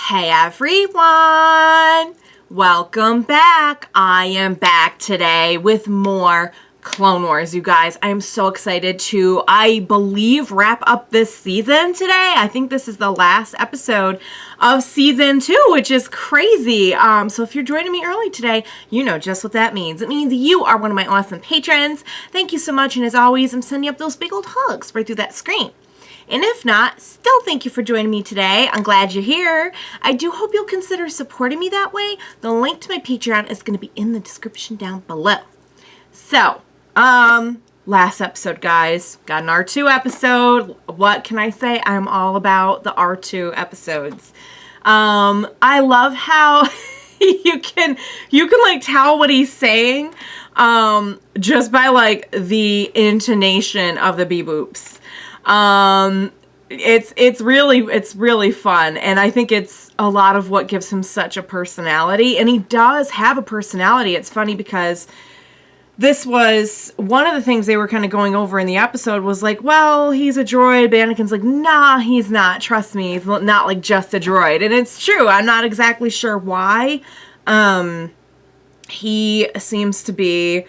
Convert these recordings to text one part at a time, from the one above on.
Hey everyone! Welcome back. I am back today with more Clone Wars, you guys. I am so excited to, I believe, wrap up this season today. I think this is the last episode of season 2, which is crazy. So if you're joining me early today, you know just what that means. It means you are one of my awesome patrons. Thank you so much, and as always, I'm sending up those big old hugs right through that screen. And if not, still thank you for joining me today. I'm glad you're here. I do hope you'll consider supporting me that way. The link to my Patreon is going to be in the description down below. So, last episode, guys. Got an R2 episode. What can I say? I'm all about the R2 episodes. I love how you can like tell what he's saying just by like the intonation of the beep boops. It's really fun, and I think it's a lot of what gives him such a personality, and he does have a personality. It's funny because this was one of the things they were kind of going over in the episode was like, well, he's a droid, but Anakin's like, nah, he's not, trust me, he's not like just a droid. And it's true. I'm not exactly sure why. He seems to be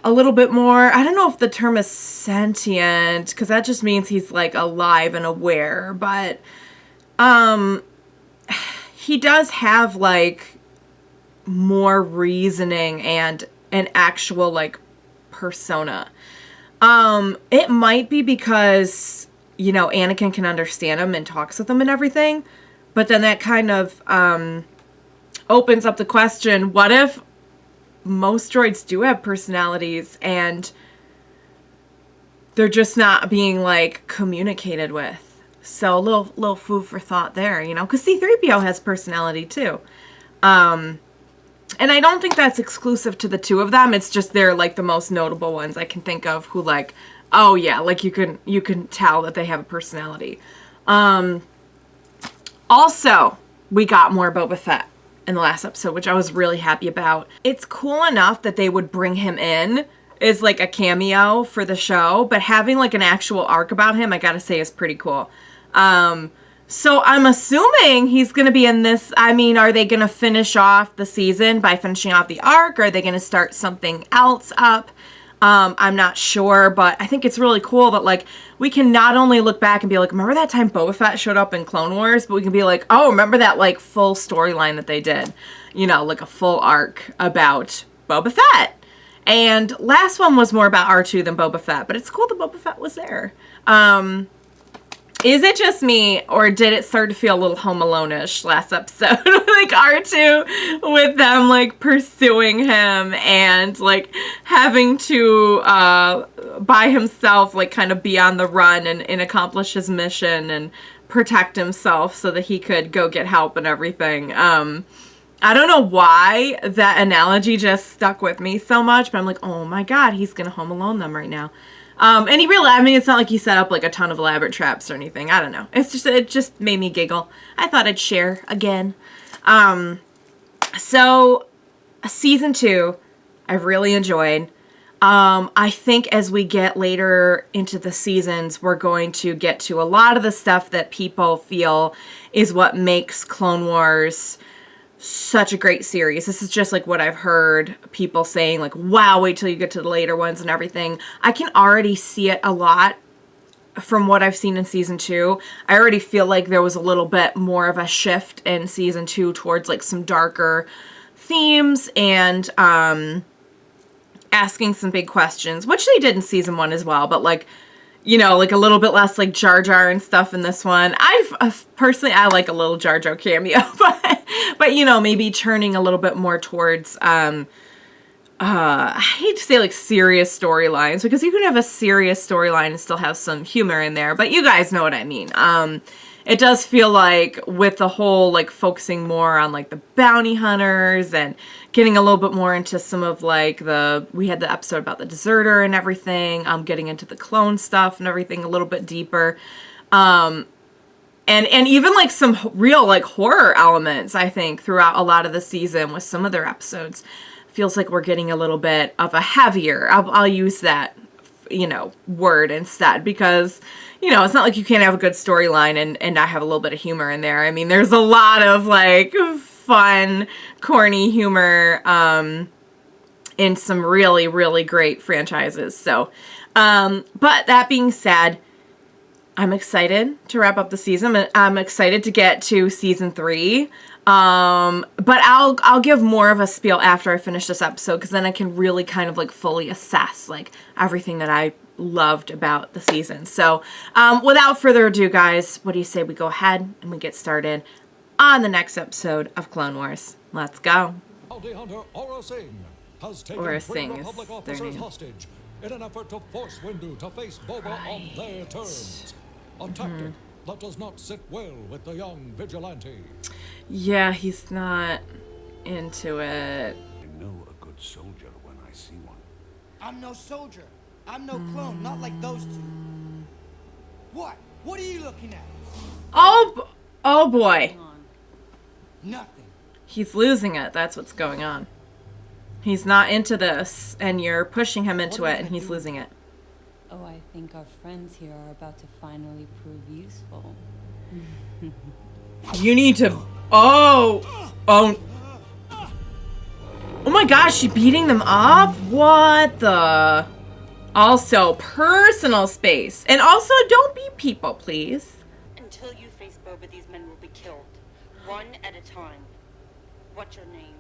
a little bit more, I don't know if the term is sentient, because that just means he's like alive and aware, but he does have like more reasoning and an actual like persona. It might be because, you know, Anakin can understand him and talks with him and everything, but then that kind of opens up the question, what if most droids do have personalities and they're just not being like communicated with? So a little food for thought there, you know, because C-3PO has personality too. And I don't think that's exclusive to the two of them. It's just they're like the most notable ones I can think of who like, oh yeah, like you can tell that they have a personality. Also, we got more Boba Fett in the last episode, which I was really happy about. It's cool enough that they would bring him in as like a cameo for the show, but having like an actual arc about him, I gotta say, is pretty cool. So I'm assuming he's gonna be in this. I mean, are they gonna finish off the season by finishing off the arc? Or are they gonna start something else up? I'm not sure, but I think it's really cool that like we can not only look back and be like, remember that time Boba Fett showed up in Clone Wars, but we can be like, oh, remember that like full storyline that they did, you know, like a full arc about Boba Fett. And last one was more about R2 than Boba Fett, but it's cool that Boba Fett was there. Is it just me, or did it start to feel a little Home Alone-ish last episode? Like R2 with them like pursuing him and like having to by himself like kind of be on the run and accomplish his mission and protect himself so that he could go get help and everything. I don't know why that analogy just stuck with me so much, but I'm like, oh my god, he's gonna Home Alone them right now. And he really, I mean, it's not like he set up like a ton of elaborate traps or anything. I don't know. It just made me giggle. I thought I'd share again. So season 2, I've really enjoyed. I think as we get later into the seasons, we're going to get to a lot of the stuff that people feel is what makes Clone Wars such a great series. This is just like what I've heard people saying, like, wow, wait till you get to the later ones and everything. I can already see it a lot from what I've seen in season 2. I already feel like there was a little bit more of a shift in season 2 towards like some darker themes and asking some big questions, which they did in season 1 as well, but like, you know, like a little bit less like Jar Jar and stuff in this one. Personally, I like a little Jar Jar cameo, but you know, maybe turning a little bit more towards, I hate to say like serious storylines, because you can have a serious storyline and still have some humor in there, but you guys know what I mean. It does feel like with the whole like focusing more on like the bounty hunters and getting a little bit more into some of like we had the episode about the deserter and everything, getting into the clone stuff and everything a little bit deeper. And even like some real like horror elements, I think, throughout a lot of the season with some of their episodes. Feels like we're getting a little bit of a heavier, I'll use that you know, word instead, because, you know, it's not like you can't have a good storyline and not have a little bit of humor in there. I mean, there's a lot of, like, fun, corny humor in some really, really great franchises. So, but that being said, I'm excited to wrap up the season. I'm excited to get to season 3. But I'll give more of a spiel after I finish this episode, because then I can really kind of like fully assess like everything that I loved about the season. So, without further ado, guys, what do you say we go ahead and we get started on the next episode of Clone Wars? Let's go. Bounty hunter Aurra Sing has taken Aurra 3 Sing Republic is their officers name. hostage in an effort to force Windu to face Boba on their terms. A tactic that does not sit well with the young vigilante. Yeah, he's not into it. I know a good soldier when I see one. I'm no soldier. I'm no clone, not like those two. What? What are you looking at? Oh boy. Nothing. He's losing it. That's what's going on. He's not into this, and you're pushing him into it, and he's losing it. Oh, I think our friends here are about to finally prove useful. You need to... Oh my gosh, she beating them up? What the... Also, personal space. And also, don't be people, please. Until you face Boba, these men will be killed. One at a time. What's your name?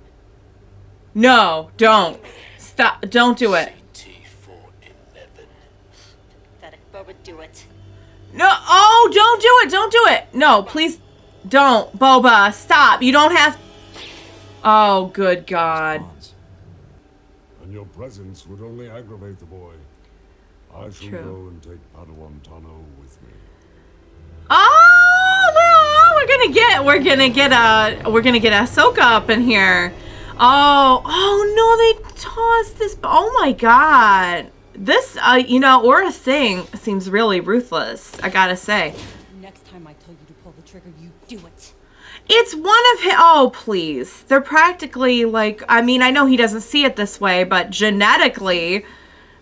No, don't. Stop. Don't do it. Pathetic. Boba, do it. No. Oh, don't do it. Don't do it. No, please don't. Boba, stop. You don't have... Oh, good God. And your presence would only aggravate the boy. I shall True. go and take Padawan Tano with me. Oh, well, we're gonna get Ahsoka up in here. Oh no, they tossed this. Oh my God, this you know, Aurra Sing seems really ruthless, I gotta say. Next time I tell you to pull the trigger, you do it. It's one of his. Oh please, they're practically like. I mean, I know he doesn't see it this way, but genetically,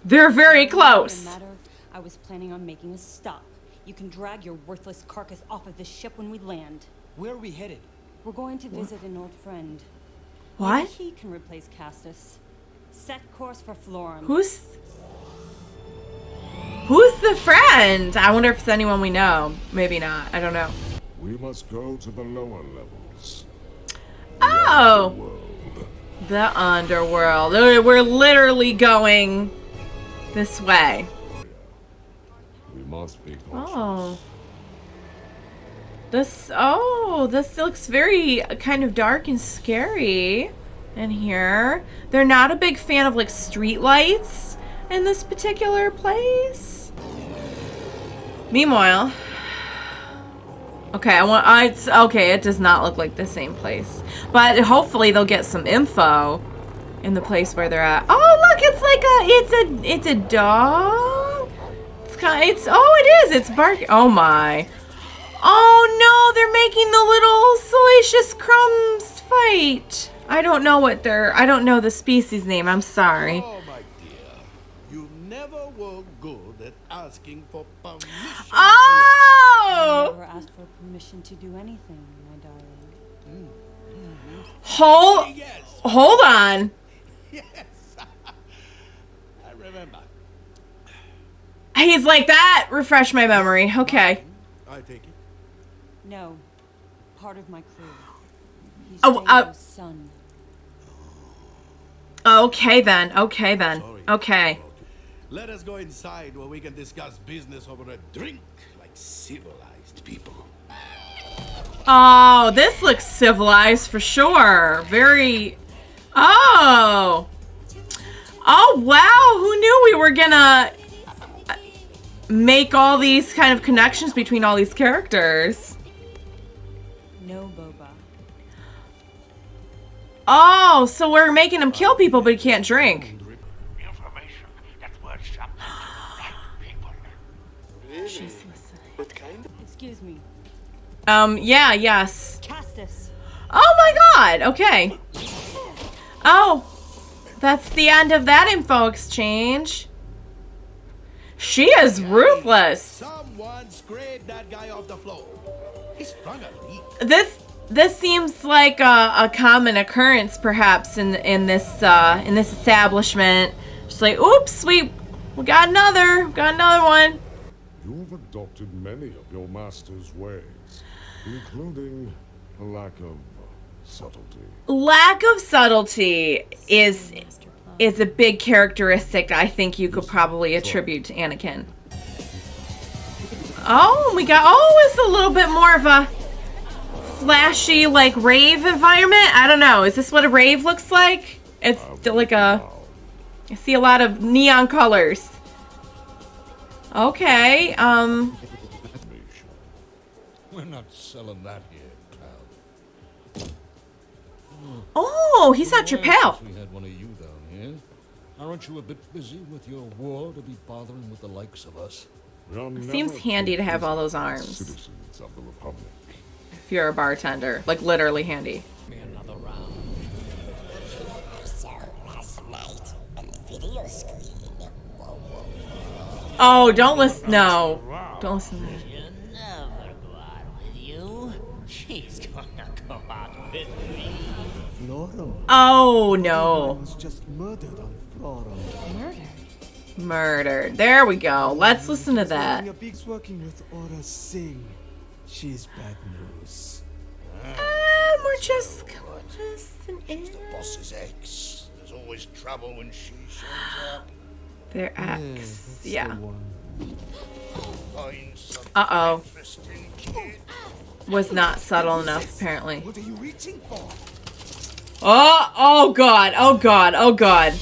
they're very close. I was planning on making a stop. You can drag your worthless carcass off of this ship when we land. Where are we headed? We're going to visit an old friend. What? Maybe he can replace Castus. Set course for Florum. Who's the friend? I wonder if it's anyone we know. Maybe not. I don't know. We must go to the lower levels. Oh, World. the underworld. We're literally going this way. We must be cautious. This looks very kind of dark and scary in here. They're not a big fan of like street lights in this particular place. Meanwhile, okay, it does not look like the same place, but hopefully they'll get some info in the place where they're at. Oh look, it's a dog. It's barking. Oh my. Oh no, they're making the little salacious crumbs fight. I don't know the species name, I'm sorry. Oh, my dear. You never were good at asking for permission. Oh! Never asked for permission to do anything, my darling. Yes, Hold on. yes. I remember. He's like that. Refresh my memory. Okay. I take it. No, part of my crew. He's Oh, Jango's son. Okay then. Sorry. Okay. Let us go inside where we can discuss business over a drink like civilized people. Oh, this looks civilized for sure. Very. Oh. Oh wow. Who knew we were gonna make all these kind of connections between all these characters? No, Boba. Oh, so we're making him kill people, but he can't drink. Information that's worth something to the right people. She's listening. What kind? Excuse me. Yeah, yes. Castus. Oh my God. Okay. Oh, that's the end of that info exchange. She is ruthless. Someone scrape that guy off the floor. He sprung a leak. This seems like a common occurrence, perhaps, in this establishment. Just like, oops, we got another one. You've adopted many of your master's ways, including a lack of subtlety. Lack of subtlety is a big characteristic I think you could probably attribute to Anakin. Oh, it's a little bit more of a flashy, like, rave environment. I don't know. Is this what a rave looks like? It's like I see a lot of neon colors. Okay, We're not selling that here, pal. oh, he's not your pal. We had one of you down here. Aren't you a bit busy with your war to be bothering with the likes of us? Seems handy to have all those arms. Citizens of the Republic. If you're a bartender. Like, literally handy. Another round. So last night on the video screen. Oh, don't listen. No. Don't listen to that. She'll never go out with you. She's gonna go out with me. Florum. Oh, no. was just murdered on Florum. Murdered. There we go. Let's listen to that. He's working with Aurra Sing. She's bad news. We're just gonna listen in. The boss's ex. There's always trouble when she shows up. Their ex. Yeah. Find some Uh-oh. interesting kid. Was not subtle enough, apparently. What are you reaching for? Oh god. Oh god. Oh god.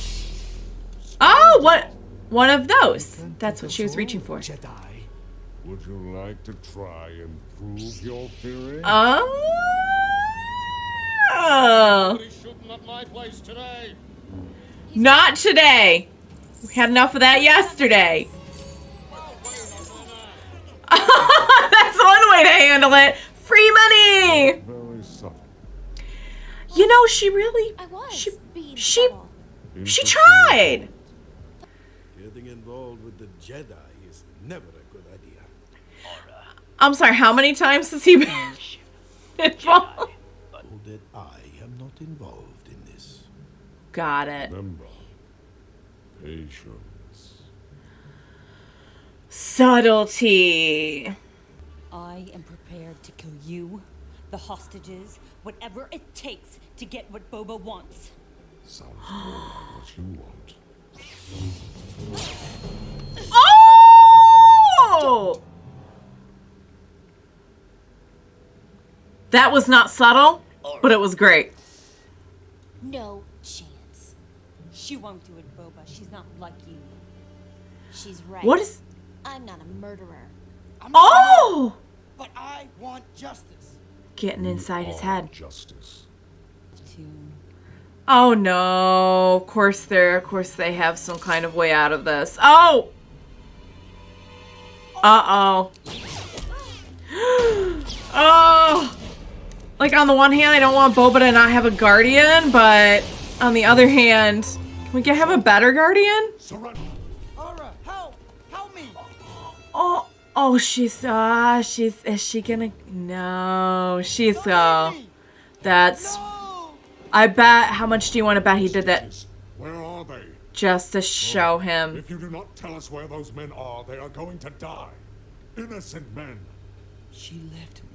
Oh, what? One of those. That's what she was reaching for. Jedi. Would you like to try and prove your theory? Oh. He's shooting at my place today. Not today. We had enough of that yesterday. That's one way to handle it. Free money. Very subtle. You know, she really, I was being she subtle. she tried. Getting involved with the Jedi is never a good idea. I'm sorry, how many times has he been involved? Know that I am not involved in this. Got it. Remember, patience. Subtlety. I am prepared to kill you, the hostages, whatever it takes to get what Boba wants. Sounds more like what you want. Oh! That was not subtle, but it was great. No chance. She won't do it, Boba. She's not like you. She's right. What is... I'm not a murderer. I'm not Oh! but I want justice. Getting inside his head. Justice. Oh no. Of course they have some kind of way out of this. Oh! Uh-oh. Oh! Like, on the one hand, I don't want Boba to not have a guardian, but on the other hand, can we have a better guardian? Surrender. Aurra, help! Help me! Oh, is she gonna, no, that's, No! I bet, how much do you want to bet he did that Where are they? just to show him? If you do not tell us where those men are, they are going to die. Innocent men. She left me.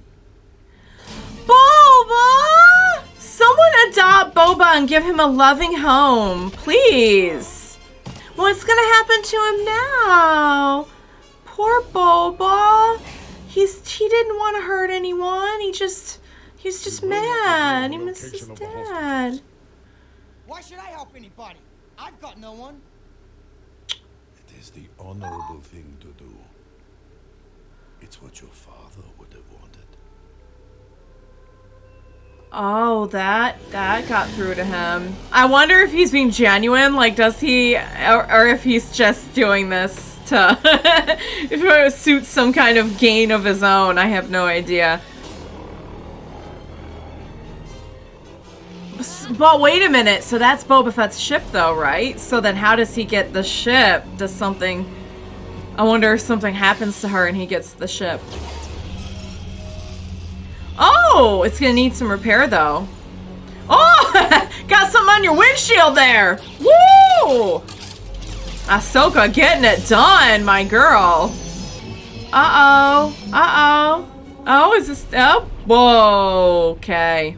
Boba! Someone adopt Boba and give him a loving home, please. What's gonna happen to him now? Poor Boba. He didn't want to hurt anyone. He's just mad. He misses his dad. Why should I help anybody? I've got no one. It is the honorable thing to do. It's what your father would have wanted. Oh, that got through to him. I wonder if he's being genuine. Like, does he, or if he's just doing this to, if it suits some kind of gain of his own. I have no idea. But wait a minute. So that's Boba Fett's ship, though, right? So then how does he get the ship? Does something... I wonder if something happens to her and he gets the ship. Oh, it's gonna need some repair though. Oh, got something on your windshield there. Woo! Ahsoka getting it done, my girl. Uh-oh. Uh-oh. Oh, is this... Oh, whoa. Okay.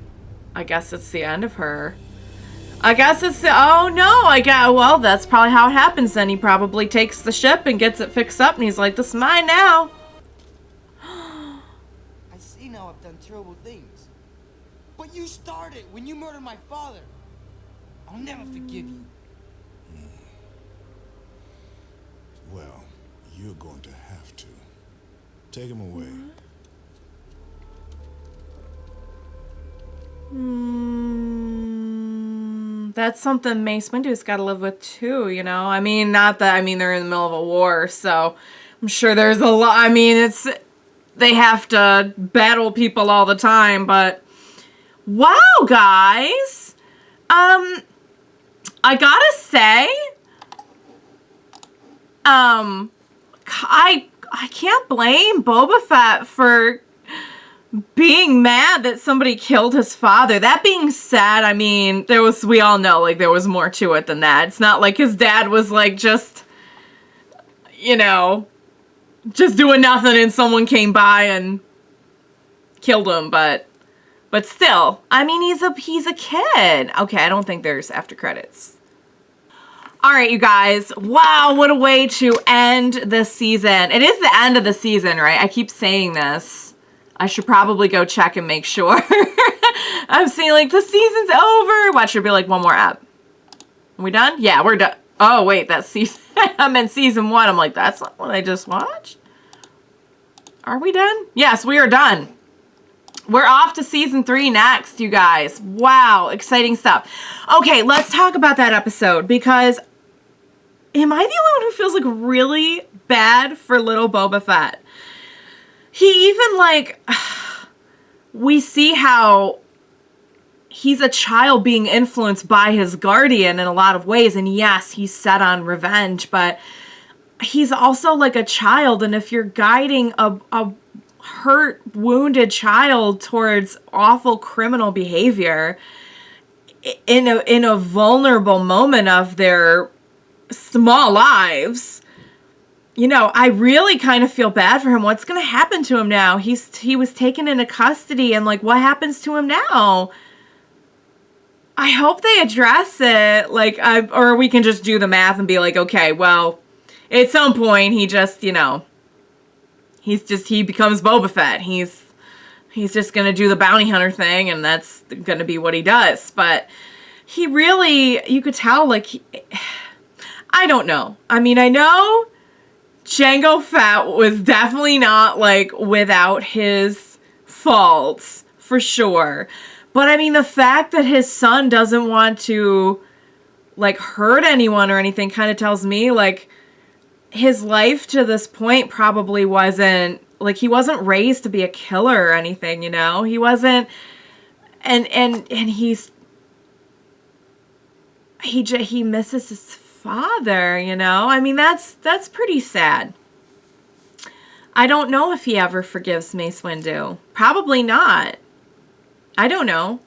I guess it's the end of her. I guess it's the... Oh, no. Well, that's probably how it happens then. He probably takes the ship and gets it fixed up, and he's like, this is mine now. I see now I've done terrible things. But you started when you murdered my father. I'll never forgive you. Well, you're going to have to. Take him away. That's something Mace Windu's got to live with too, you know? I mean, not that, I mean, they're in the middle of a war, so I'm sure there's a lot, I mean, they have to battle people all the time, but wow, guys! I gotta say, I can't blame Boba Fett for being mad that somebody killed his father. That being said, I mean, we all know, like, there was more to it than that. It's not like his dad was, like, just, you know, just doing nothing and someone came by and killed him, but still, I mean, he's a kid. Okay, I don't think there's after credits. All right, you guys. Wow, what a way to end this season. It is the end of the season, right? I keep saying this. I should probably go check and make sure. I'm seeing like the season's over. Watch, there'll be like one more up. Are we done? Yeah, we're done. Oh, wait, that's season. I'm in season 1. I'm like, that's not what I just watched. Are we done? Yes, we are done. We're off to season 3 next, you guys. Wow, exciting stuff. Okay, let's talk about that episode because am I the only one who feels like really bad for little Boba Fett? He even like, we see how he's a child being influenced by his guardian in a lot of ways. And yes, he's set on revenge, but he's also like a child. And if you're guiding a hurt, wounded child towards awful criminal behavior in a vulnerable moment of their small lives, you know, I really kind of feel bad for him. What's going to happen to him now? He was taken into custody, and like, what happens to him now? I hope they address it, like, or we can just do the math and be like, okay, well, at some point he just, you know, he becomes Boba Fett. He's just going to do the bounty hunter thing, and that's going to be what he does. But he really, you could tell, like, I don't know. I mean, I know Jango Fett was definitely not, like, without his faults, for sure. But, I mean, the fact that his son doesn't want to, like, hurt anyone or anything kind of tells me, like, his life to this point probably wasn't, like, he wasn't raised to be a killer or anything, you know? He wasn't, and he misses his father, you know? I mean, that's pretty sad. I don't know if he ever forgives Mace Windu. Probably not. I don't know.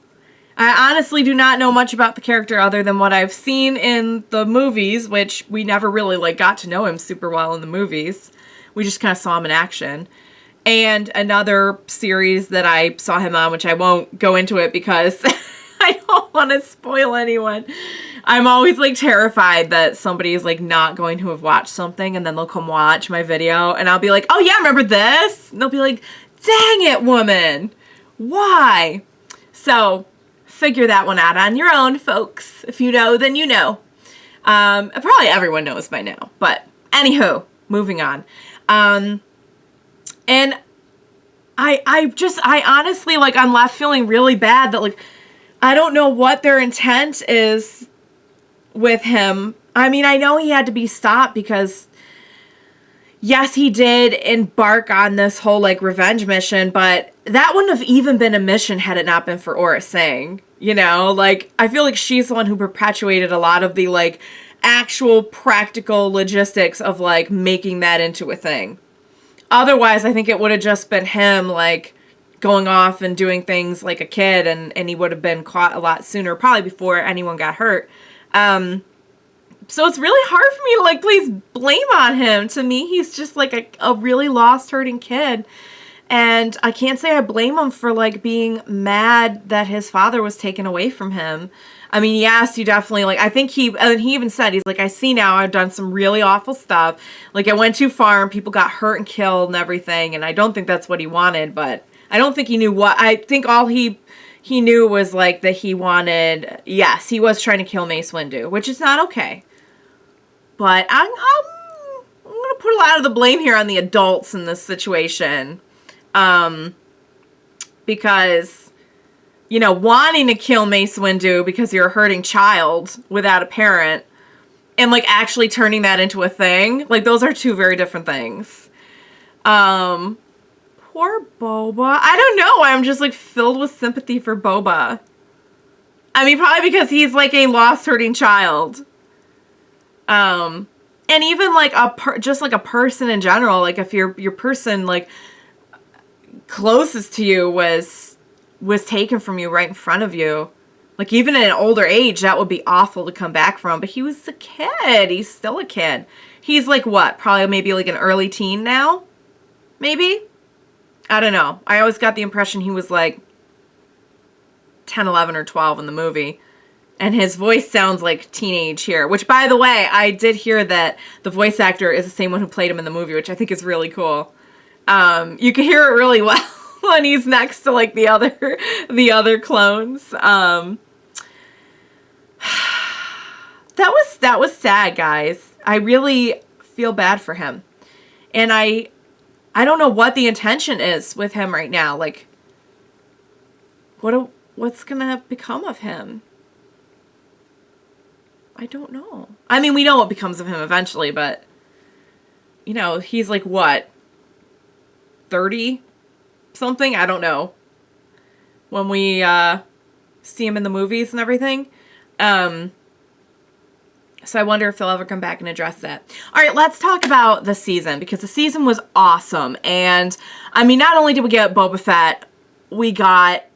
I honestly do not know much about the character other than what I've seen in the movies, which we never really, like, got to know him super well in the movies. We just kind of saw him in action. And another series that I saw him on, which I won't go into it because I don't want to spoil anyone. I'm always, like, terrified that somebody is, like, not going to have watched something and then they'll come watch my video and I'll be like, oh yeah, remember this? And they'll be like, dang it, woman. Why? So figure that one out on your own, folks. If you know, then you know. Probably everyone knows by now. But anywho, moving on. And I honestly, like, I'm left feeling really bad that, like, I don't know what their intent is with him. I mean, I know he had to be stopped because, yes, he did embark on this whole, like, revenge mission, but that wouldn't have even been a mission had it not been for Aurra Sing. You know, like, I feel like she's the one who perpetuated a lot of the, like, actual practical logistics of like making that into a thing. Otherwise, I think it would have just been him like going off and doing things like a kid, and he would have been caught a lot sooner, probably before anyone got hurt. So it's really hard for me to like place blame on him. To me, he's just like a really lost, hurting kid. And I can't say I blame him for like being mad that his father was taken away from him. I mean, yes, you definitely, like, I think he even said, he's like, I see now I've done some really awful stuff. Like, I went too far and people got hurt and killed and everything. And I don't think that's what he wanted, but I don't think he knew what, I think all he knew was, like, that he wanted, yes, he was trying to kill Mace Windu, which is not okay. But I'm going to put a lot of the blame here on the adults in this situation. Because, you know, wanting to kill Mace Windu because you're a hurting child without a parent, and like actually turning that into a thing, like those are two very different things. Poor Boba. I don't know. I'm just like filled with sympathy for Boba. I mean, probably because he's like a lost, hurting child. And even like just like a person in general, like if your person like closest to you was taken from you right in front of you. Like, even at an older age, that would be awful to come back from. But he was a kid. He's still a kid. He's like, what? Probably maybe like an early teen now? Maybe? I don't know. I always got the impression he was like 10, 11, or 12 in the movie. And his voice sounds like teenage here. Which, by the way, I did hear that the voice actor is the same one who played him in the movie, which I think is really cool. You can hear it really well when he's next to like the other clones. That was sad, guys. I really feel bad for him. And I don't know what the intention is with him right now. Like, what's gonna become of him? I don't know. I mean, we know what becomes of him eventually, but you know, he's like what? 30 something? I don't know. When we see him in the movies and everything. So I wonder if they'll ever come back and address that. All right, let's talk about the season, because the season was awesome. And I mean, not only did we get Boba Fett, we got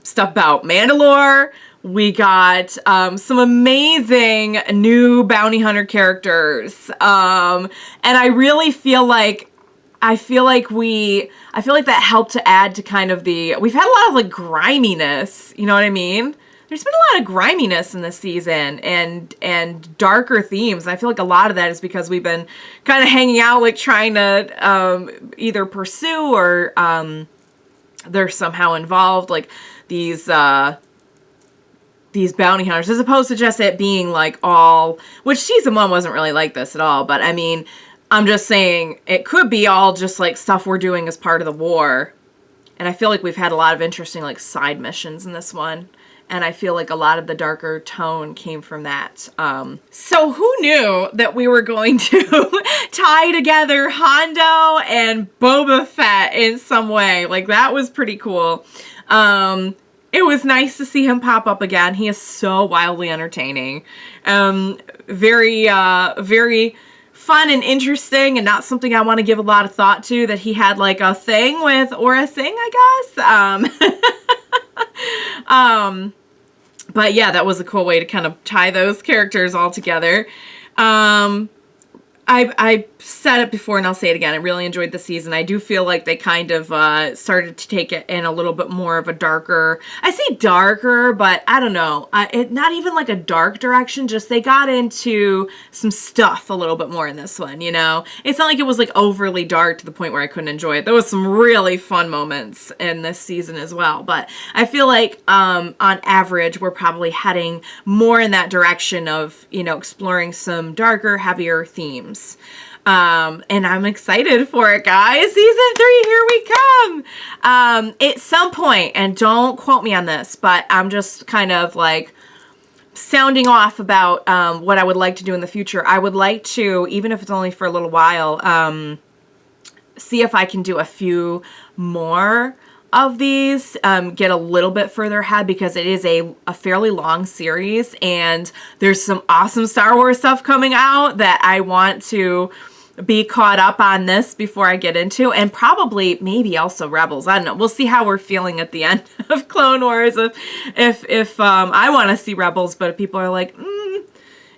stuff about Mandalore. We got some amazing new bounty hunter characters. And I really feel like that helped to add to kind of we've had a lot of like griminess, you know what I mean? There's been a lot of griminess in this season and darker themes. And I feel like a lot of that is because we've been kind of hanging out, like trying to either pursue or they're somehow involved, like these bounty hunters, as opposed to just it being like all, which season 1 wasn't really like this at all, but I mean, I'm just saying it could be all just like stuff we're doing as part of the war. And I feel like we've had a lot of interesting like side missions in this one. And I feel like a lot of the darker tone came from that. So who knew that we were going to tie together Hondo and Boba Fett in some way? Like, that was pretty cool. It was nice to see him pop up again. He is so wildly entertaining. Very fun and interesting, and not something I want to give a lot of thought to, that he had like a thing with Aurra Sing, I guess. But yeah, that was a cool way to kind of tie those characters all together. I said it before and I'll say it again. I really enjoyed the season. I do feel like they kind of started to take it in a little bit more of a darker, I say darker, but I don't know. Not even like a dark direction, just they got into some stuff a little bit more in this one, you know? It's not like it was like overly dark to the point where I couldn't enjoy it. There was some really fun moments in this season as well, but I feel like on average, we're probably heading more in that direction of, you know, exploring some darker, heavier themes. And I'm excited for it, guys. Season 3, here we come. At some point, and don't quote me on this, but I'm just kind of like sounding off about what I would like to do in the future. I would like to, even if it's only for a little while, see if I can do a few more of these get a little bit further ahead because it is a fairly long series, and there's some awesome Star Wars stuff coming out that I want to be caught up on this before I get into, and probably maybe also Rebels. I don't know. We'll see how we're feeling at the end of Clone Wars if I want to see Rebels, but if people are like,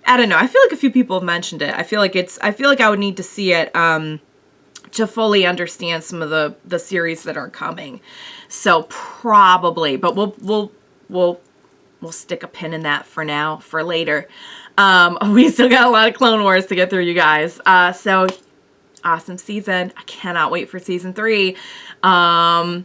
I don't know. I feel like a few people have mentioned it. I feel like I would need to see it to fully understand some of the series that are coming. So probably, but we'll stick a pin in that for now, for later. We still got a lot of Clone Wars to get through, you guys. So awesome season. I cannot wait for season 3. I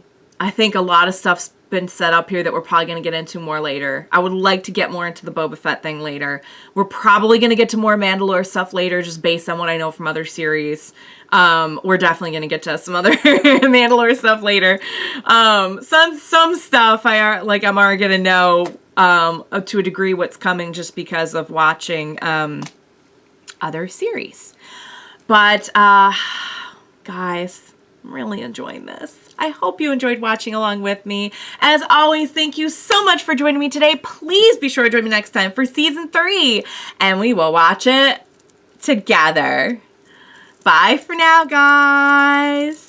think a lot of stuff's been set up here that we're probably going to get into more later. I would like to get more into the Boba Fett thing later. We're probably going to get to more Mandalore stuff later, just based on what I know from other series. We're definitely going to get to some other Mandalore stuff later. Some stuff I'm already going to know to a degree what's coming just because of watching other series. But guys, I'm really enjoying this. I hope you enjoyed watching along with me. As always, thank you so much for joining me today. Please be sure to join me next time for season 3, and we will watch it together. Bye for now, guys.